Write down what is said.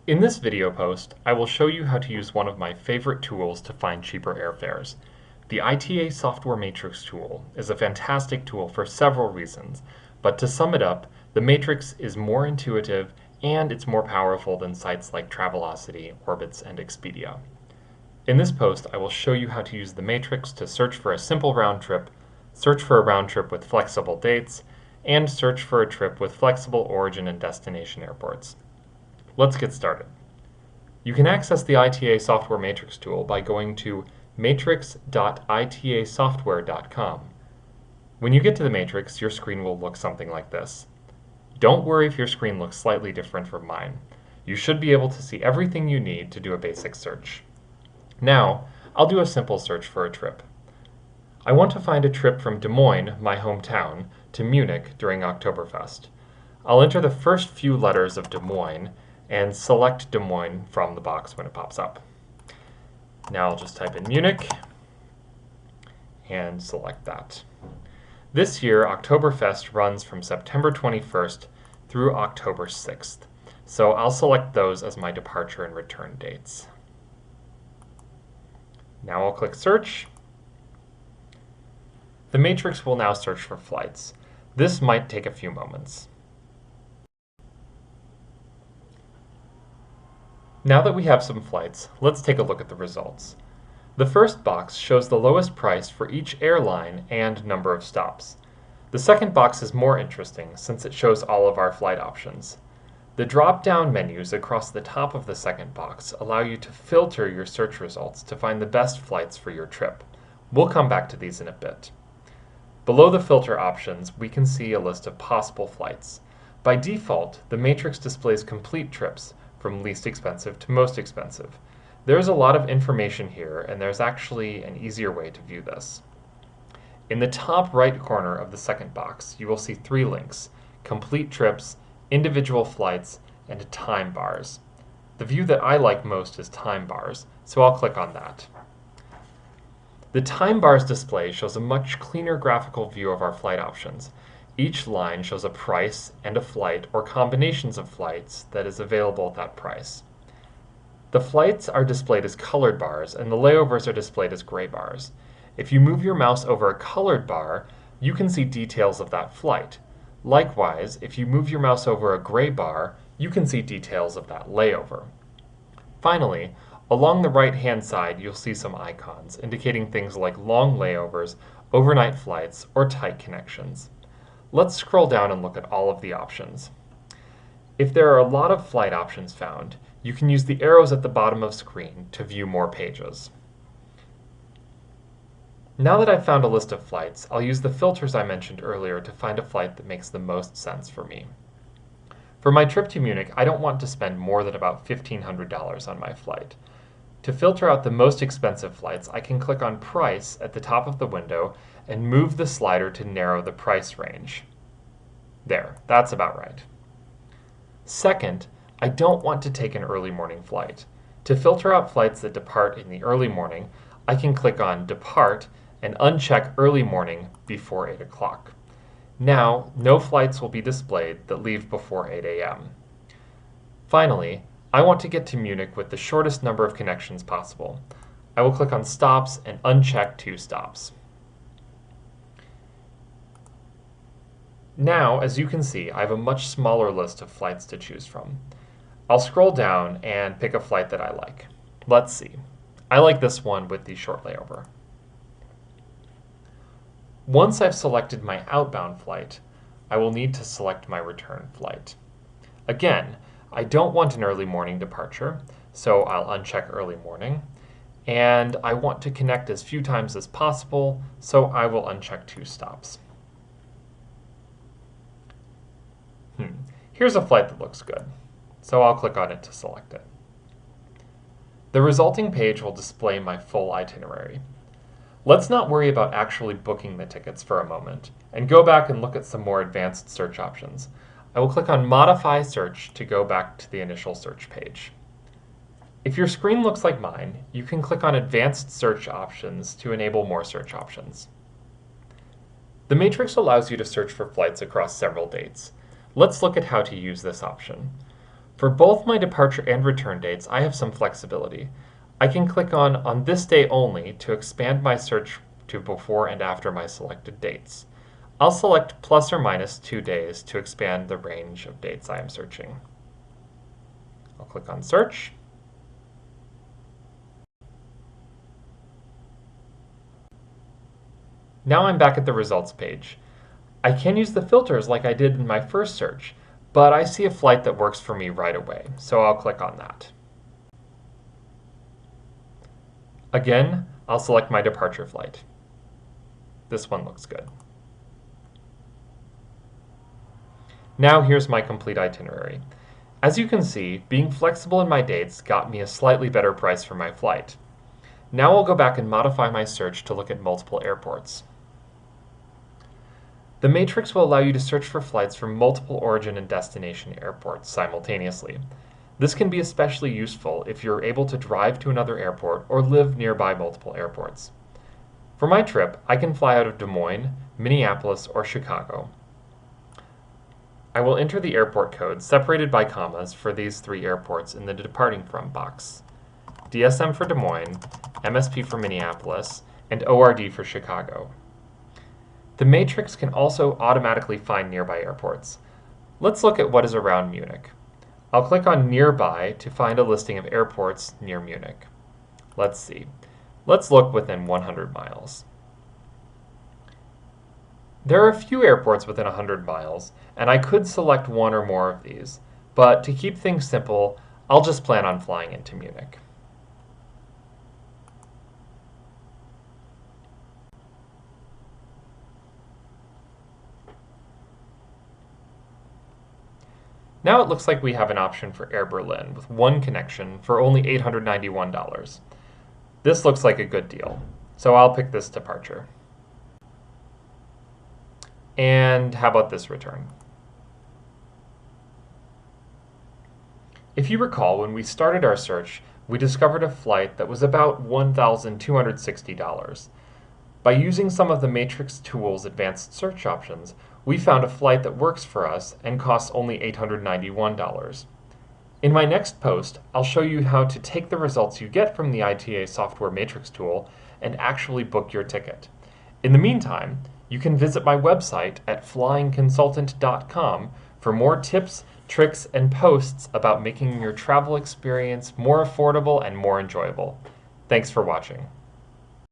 In this video post, I will show you how to use one of my favorite tools to find cheaper airfares. The ITA software matrix tool is a fantastic tool for several reasons, but to sum it up, the matrix is more intuitive and it's more powerful than sites like Travelocity, Orbitz, and Expedia. In this post, I will show you how to use the matrix to search for a simple round trip, search for a round trip with flexible dates, and search for a trip with flexible origin and destination airports. Let's get started. You can access the ITA software matrix tool by going to matrix.itasoftware.com. When you get to the matrix, your screen will look something like this. Don't worry if your screen looks slightly different from mine. You should be able to see everything you need to do a basic search. Now, I'll do a simple search for a trip. I want to find a trip from Des Moines, my hometown, to Munich during Oktoberfest. I'll enter the first few letters of Des Moines and select Des Moines from the box when it pops up. Now I'll just type in Munich and select that. This year, Oktoberfest runs from September 21st through October 6th, so I'll select those as my departure and return dates. Now I'll click Search. The matrix will now search for flights. This might take a few moments. Now that we have some flights, let's take a look at the results. The first box shows the lowest price for each airline and number of stops. The second box is more interesting since it shows all of our flight options. The drop-down menus across the top of the second box allow you to filter your search results to find the best flights for your trip. We'll come back to these in a bit. Below the filter options, we can see a list of possible flights. By default, the matrix displays complete trips, from least expensive to most expensive. There's a lot of information here, and there's actually an easier way to view this. In the top right corner of the second box, you will see three links: complete trips, individual flights, and time bars. The view that I like most is time bars, so I'll click on that. The time bars display shows a much cleaner graphical view of our flight options. Each line shows a price and a flight or combinations of flights that is available at that price. The flights are displayed as colored bars and the layovers are displayed as gray bars. If you move your mouse over a colored bar, you can see details of that flight. Likewise, if you move your mouse over a gray bar, you can see details of that layover. Finally, along the right-hand side, you'll see some icons indicating things like long layovers, overnight flights, or tight connections. Let's scroll down and look at all of the options. If there are a lot of flight options found, you can use the arrows at the bottom of screen to view more pages. Now that I've found a list of flights, I'll use the filters I mentioned earlier to find a flight that makes the most sense for me. For my trip to Munich, I don't want to spend more than about $1,500 on my flight. To filter out the most expensive flights, I can click on Price at the top of the window and move the slider to narrow the price range. There, that's about right. Second, I don't want to take an early morning flight. To filter out flights that depart in the early morning, I can click on Depart and uncheck early morning before 8 o'clock. Now, no flights will be displayed that leave before 8 a.m. Finally, I want to get to Munich with the shortest number of connections possible. I will click on Stops and uncheck 2 stops. Now, as you can see, I have a much smaller list of flights to choose from. I'll scroll down and pick a flight that I like. Let's see. I like this one with the short layover. Once I've selected my outbound flight, I will need to select my return flight. Again, I don't want an early morning departure, so I'll uncheck early morning. And I want to connect as few times as possible, so I will uncheck 2 stops. Here's a flight that looks good, so I'll click on it to select it. The resulting page will display my full itinerary. Let's not worry about actually booking the tickets for a moment, and go back and look at some more advanced search options. I will click on Modify Search to go back to the initial search page. If your screen looks like mine, you can click on Advanced Search Options to enable more search options. The matrix allows you to search for flights across several dates. Let's look at how to use this option. For both my departure and return dates, I have some flexibility. I can click on this day only to expand my search to before and after my selected dates. I'll select plus or minus 2 days to expand the range of dates I am searching. I'll click on search. Now I'm back at the results page. I can use the filters like I did in my first search, but I see a flight that works for me right away, so I'll click on that. Again, I'll select my departure flight. This one looks good. Now here's my complete itinerary. As you can see, being flexible in my dates got me a slightly better price for my flight. Now I'll go back and modify my search to look at multiple airports. The matrix will allow you to search for flights from multiple origin and destination airports simultaneously. This can be especially useful if you're able to drive to another airport or live nearby multiple airports. For my trip, I can fly out of Des Moines, Minneapolis, or Chicago. I will enter the airport code separated by commas for these 3 airports in the departing from box. DSM for Des Moines, MSP for Minneapolis, and ORD for Chicago. The matrix can also automatically find nearby airports. Let's look at what is around Munich. I'll click on Nearby to find a listing of airports near Munich. Let's see. Let's look within 100 miles. There are a few airports within 100 miles, and I could select one or more of these, but to keep things simple, I'll just plan on flying into Munich. Now it looks like we have an option for Air Berlin with 1 connection for only $891. This looks like a good deal, so I'll pick this departure. And how about this return? If you recall, when we started our search, we discovered a flight that was about $1,260. By using some of the Matrix tool's advanced search options, we found a flight that works for us and costs only $891. In my next post, I'll show you how to take the results you get from the ITA software Matrix tool and actually book your ticket. In the meantime, you can visit my website at flyingconsultant.com for more tips, tricks, and posts about making your travel experience more affordable and more enjoyable. Thanks for watching.